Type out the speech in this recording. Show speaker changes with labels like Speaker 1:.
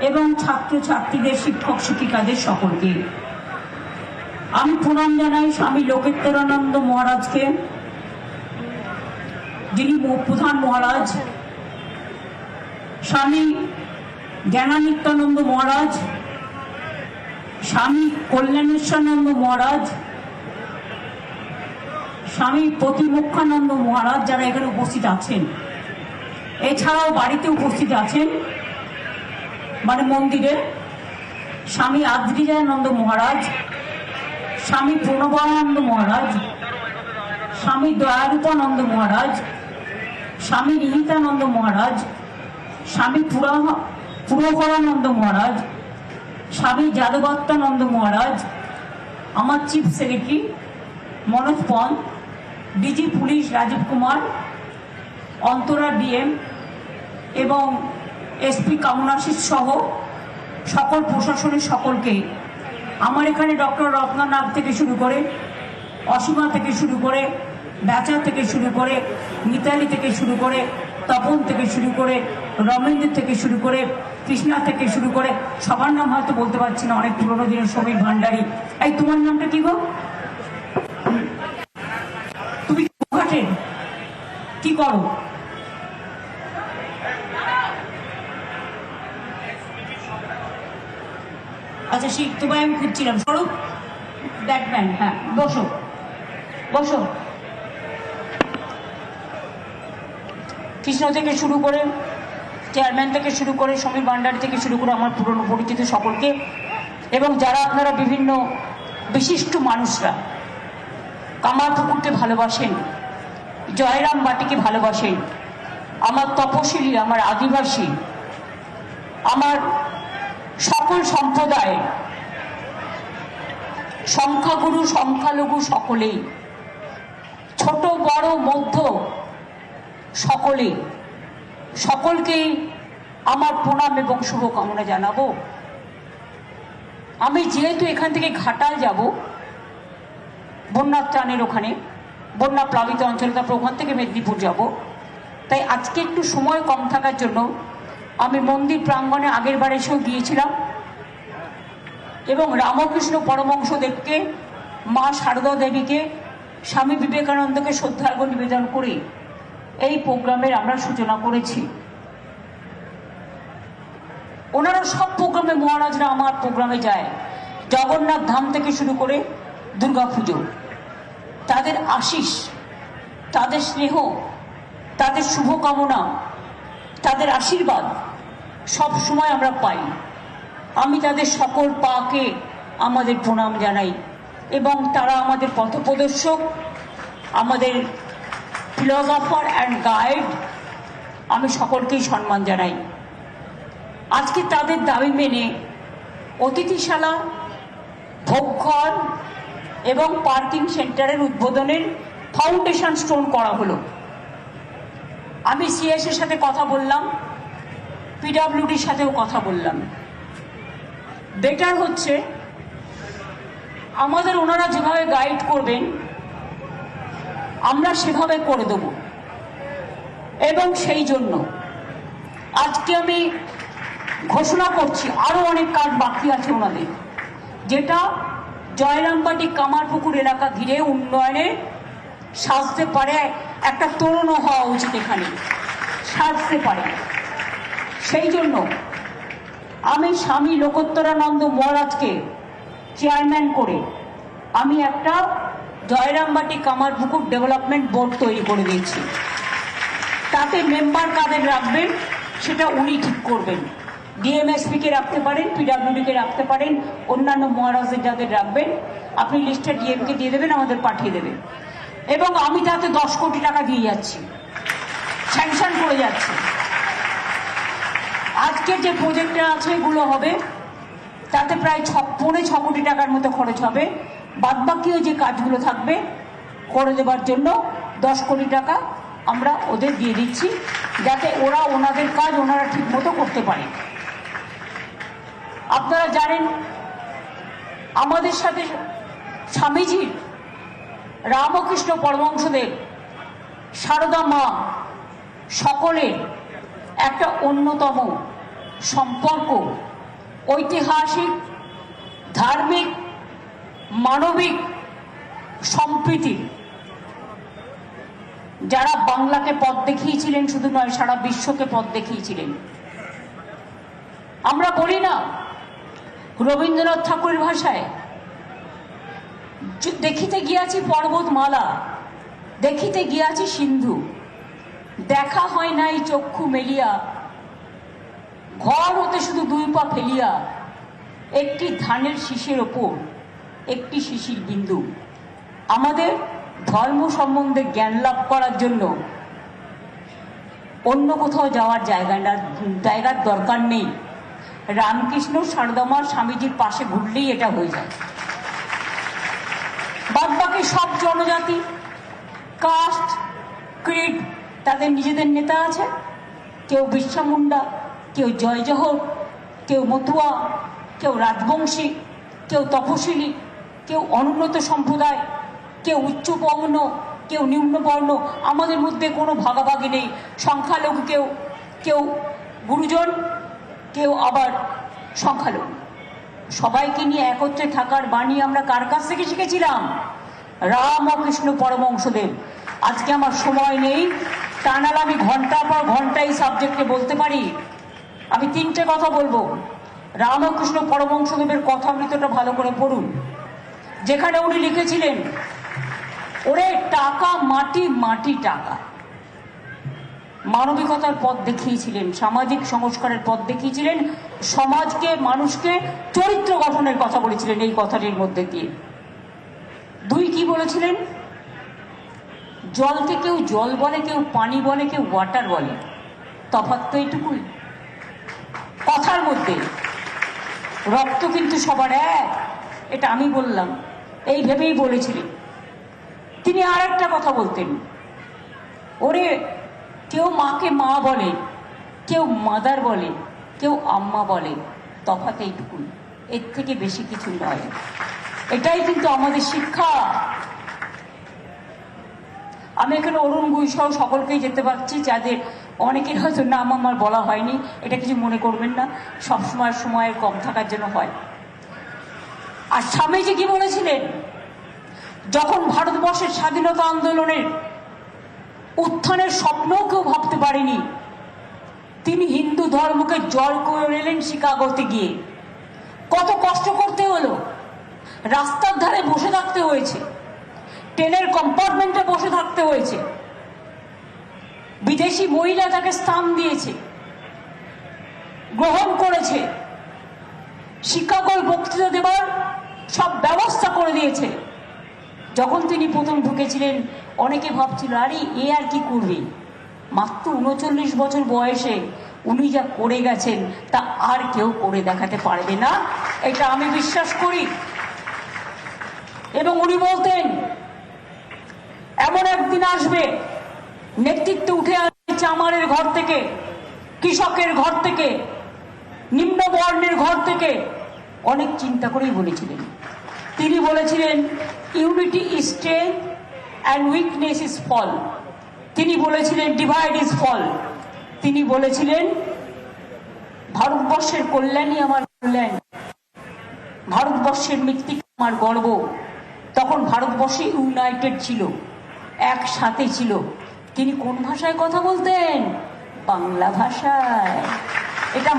Speaker 1: এবং ছাত্রছাত্রীদের, শিক্ষক শিক্ষিকাদের সকলকে আমি প্রণাম জানাই স্বামী লোকেশ্বরানন্দ মহারাজকে, যিনি প্রধান মহারাজ, স্বামী জ্ঞানানিত্যানন্দ মহারাজ, স্বামী কল্যাণেশ্বরানন্দ মহারাজ, স্বামী প্রতিমুখানন্দ মহারাজ, যারা এখানে উপস্থিত আছেন। এছাড়াও বাড়িতে উপস্থিত আছেন, মানে মন্দিরে, স্বামী আদ্রিজানন্দ মহারাজ, স্বামী প্রণবানন্দ মহারাজ, স্বামী দয়ারূপানন্দ মহারাজ, স্বামী নিহিতানন্দ মহারাজ, স্বামী পুরহরানন্দ মহারাজ, স্বামী যাদবাত্মানন্দ মহারাজ, আমার chief secretary Manoj Pant, DG police Rajeev Kumar, অন্তরা ডিএম এবং এসপি কামনাশিস সহ সকল প্রশাসনের সকলকে, আমার এখানে ডক্টর রত্নানাথ থেকে শুরু করে, অসীমা থেকে শুরু করে, বেচা থেকে শুরু করে, মিতালি থেকে শুরু করে, তপন থেকে শুরু করে, রমেন্দ্র থেকে শুরু করে, কৃষ্ণা থেকে শুরু করে, সবার নাম হয়তো বলতে পারছি না, অনেক পুরোনো দিনের সমীর ভান্ডারী। এই তোমার নামটা কি গো? তুমি কি করো? আচ্ছা, সেই তোমায় আমি খুঁজছিলাম। স্বরূপ ব্যাটম্যান, হ্যাঁ, বসো বসো। কৃষ্ণ থেকে শুরু করে, চেয়ারম্যান থেকে শুরু করে, সমীর ভান্ডারী থেকে শুরু করে, আমার পুরনো পরিচিত সকলকে, এবং যারা আপনারা বিভিন্ন বিশিষ্ট মানুষরা কামারপুকুরকে ভালোবাসেন, জয়রাম বাটিকে ভালোবাসেন, আমার তপশিলি, আমার আদিবাসী, আমার সকল সম্প্রদায়, সংখ্যাগুরু সংখ্যালঘু সকলেই, ছোট বড় মধ্য সকলকে আমার প্রণাম এবং শুভকামনা জানাবো। আমি যেহেতু এখান থেকে ঘাটাল যাব, বন্যার ত্রাণের ওখানে, বন্যা প্লাবিত অঞ্চলে, তারপর ওখান থেকে মেদিনীপুর যাব, তাই আজকে একটু সময় কম থাকার জন্য আমি মন্দির প্রাঙ্গণে আগের বার এসেও গিয়েছিলাম এবং রামকৃষ্ণ পরমহংসদেবকে, মা শারদা দেবীকে, স্বামী বিবেকানন্দকে শ্রদ্ধার্ঘ্য নিবেদন করে এই প্রোগ্রামের আমরা সূচনা করেছি। ওনারা সব প্রোগ্রামে, মহারাজরা আমার প্রোগ্রামে যায়, জগন্নাথ ধাম থেকে শুরু করে দুর্গাপুজো, তাদের আশিস, তাদের স্নেহ, তাদের শুভকামনা, তাদের আশীর্বাদ সব সময় আমরা পাই। আমি তাদের সকল পাকে আমাদের প্রণাম জানাই এবং তারা আমাদের পথপ্রদর্শক, আমাদের ফিলোসফার অ্যান্ড গাইড, আমি সকলকেই সম্মান জানাই। আজকে তাদের দাবি মেনে অতিথিশালা, ভোগঘর এবং পার্কিং সেন্টারের উদ্বোধনের ফাউন্ডেশন স্টোন করা হলো। আমি সিএস এর সাথে কথা বললাম, পিডব্লিউডির সাথেও কথা বললাম। বেটার হচ্ছে আমাদের ওনারা যেভাবে গাইড করবেন আমরা সেভাবে করে দেব, এবং সেই জন্য আজকে আমি ঘোষণা করছি আরো অনেক কাজ বাকি আছে ওনাদের, যেটা জয়রামবাটি কামারপুকুর এলাকা ঘিরে উন্নয়নে সাজতে পারে, একটা তরুণ হওয়া উচিত, এখানে সাজতে পারে। সেই জন্য আমি স্বামী লোকোত্তরানন্দ মহারাজকে চেয়ারম্যান করে আমি একটা জয়রামবাটি কামারপুকুর ডেভেলপমেন্ট বোর্ড তৈরি করে দিয়েছি। তাতে মেম্বার কাদের রাখবেন সেটা উনি ঠিক করবেন। ডিএমএসপিকে রাখতে পারেন, পিডব্লিউডিকে রাখতে পারেন, অন্যান্য মহারাজদের যাদের রাখবেন আপনি লিস্টে ডিএমকে দিয়ে দেবেন, আমাদের পাঠিয়ে দেবেন, এবং আমি তাতে 10 কোটি টাকা দিয়ে যাচ্ছি, স্যাংশন করে যাচ্ছি। আজকে যে প্রজেক্টটা আছে এগুলো হবে, তাতে প্রায় 6 কোটি টাকার মতো খরচ হবে। বাদবাকিও যে কাজগুলো থাকবে করে দেবার জন্য 10 কোটি টাকা আমরা ওদের দিয়ে দিচ্ছি, যাতে ওরা ওনাদের কাজ ওনারা ঠিক মতো করতে পারে। আপনারা জানেন আমাদের সাথে স্বামীজির, রামকৃষ্ণ পরমহংসদেব, সারদা মা সকলের একটা অন্যতম সম্পর্ক ঐতিহাসিক, ধার্মিক, মানবিক সম্প্রীতি যারা বাংলাকে পথ দেখিয়েছিলেন, শুধু নয় সারা বিশ্বকে পথ দেখিয়েছিলেন। আমরা বলি না রবীন্দ্রনাথ ঠাকুরের ভাষায়, দেখিতে গিয়াছি পর্বতমালা, দেখিতে গিয়াছি সিন্ধু, দেখা হয় নাই চক্ষু মেলিয়া, ঘর হতে শুধু 2 পা ফেলিয়া, একটি ধানের শীষের ওপর একটি শিশির বিন্দু। আমাদের ধর্ম সম্বন্ধে জ্ঞান লাভ করার জন্য অন্য কোথাও যাওয়ার জায়গার দরকার নেই। রামকৃষ্ণ, সারদামা, স্বামীজির পাশে ঘুরলেই এটা হয়ে যায়। বাদবাকি সব জনজাতি, কাস্ট, ক্রিড, তাদের নিজেদের নেতা আছে। কেউ বিরসা মুন্ডা, কেউ জয় জহর, কেউ মতুয়া, কেউ রাজবংশী, কেউ তপশিলি, কেউ অনুন্নত সম্প্রদায়, কেউ উচ্চবর্ণ, কেউ নিম্নবর্ণ। আমাদের মধ্যে কোনো ভাগাভাগি নেই। সংখ্যালঘু কেউ গুরুজন, কেউ আবার সংখ্যালঘু। সবাইকে নিয়ে একত্রে থাকার বাণী আমরা কার কাছ থেকে শিখেছিলাম? রামকৃষ্ণ পরমহংসদেব। আজকে আমার সময় নেই, তা নাহলে আমি ঘন্টার পর ঘন্টা এই সাবজেক্টে বলতে পারি। আমি 3টে কথা বলবো। রামকৃষ্ণ পরমহংসদেবের কথামৃতটা ভালো করে পড়ুন, যেখানে উনি লিখেছিলেন, ওরে টাকা মাটি, মাটি টাকা। মানবিকতার পথ দেখিয়েছিলেন, সামাজিক সংস্কারের পথ দেখিয়েছিলেন, সমাজকে, মানুষকে চরিত্র গঠনের কথা বলেছিলেন এই কথাটির মধ্যে দিয়ে। 2 কি বলেছিলেন? জলকে কেউ জল বলে, কেউ পানি বলে, কেউ ওয়াটার বলে, তফাৎ তো এইটুকুই কথার মধ্যে। রক্ত কিন্তু সবার এক, এটা আমি বললাম, এই ভেবেই বলেছিলেন। তিনি আর একটা কথা বলতেন, ওরে কেউ মাকে মা বলে, কেউ মাদার বলে, কেউ আম্মা বলে, তফাৎ এইটুকুই, এর থেকে বেশি কিছু নয়। এটাই কিন্তু আমাদের শিক্ষা। আমি এখানে অরুণ গুই সহ সকলকেই যেতে পারছি, যাদের অনেকের হয়তো নাম আমার বলা হয়নি, এটা কিছু মনে করবেন না, সবসময় সময়ের কম থাকার জন্য হয়। আর স্বামীজি কি বলেছিলেন? যখন ভারতবর্ষের স্বাধীনতা আন্দোলনের উত্থানের স্বপ্নও কেউ ভাবতে পারেনি, তিনি হিন্দু ধর্মকে জয় করে এলেন শিকাগোতে গিয়ে। কত কষ্ট করতে হলো, রাস্তার ধারে বসে থাকতে হয়েছে, ট্রেনের কম্পার্টমেন্টে বসে থাকতে হয়েছে, বিদেশি মহিলা তাকে স্থান দিয়েছে, গ্রহণ করেছে, শিকাগোয় বক্তৃতা দেবার সব ব্যবস্থা করে দিয়েছে। যখন তিনি প্রথম ঢুকেছিলেন, অনেকে ভাবছিল আরে এ আর কি করবে, মাত্র 39 বছর বয়সে উনি যা করে গেছেন তা আর কেউ করে দেখাতে পারবে না, এটা আমি বিশ্বাস করি। এবং উনি বলতেন, এমন একদিন আসবে, নেতৃত্ব উঠে আসবে চামারের ঘর থেকে, কৃষকের ঘর থেকে, নিম্ন বর্ণের ঘর থেকে। অনেক চিন্তা করেই বলেছিলেন। তিনি বলেছিলেন, unity is strength and weakness is fall. তিনি বলেছিলেন, ডিভাইড ইজ ফল। তিনি বলেছিলেন, ভারতবর্ষের কল্যাণই আমার কল্যাণ, ভারতবর্ষের মৃত্তিকা আমার গর্ব। তখন ভারতবর্ষে ইউনাইটেড ছিল, একসাথে ছিল। তিনি কোন ভাষায় কথা বলতেন? বাংলা ভাষায়। এটা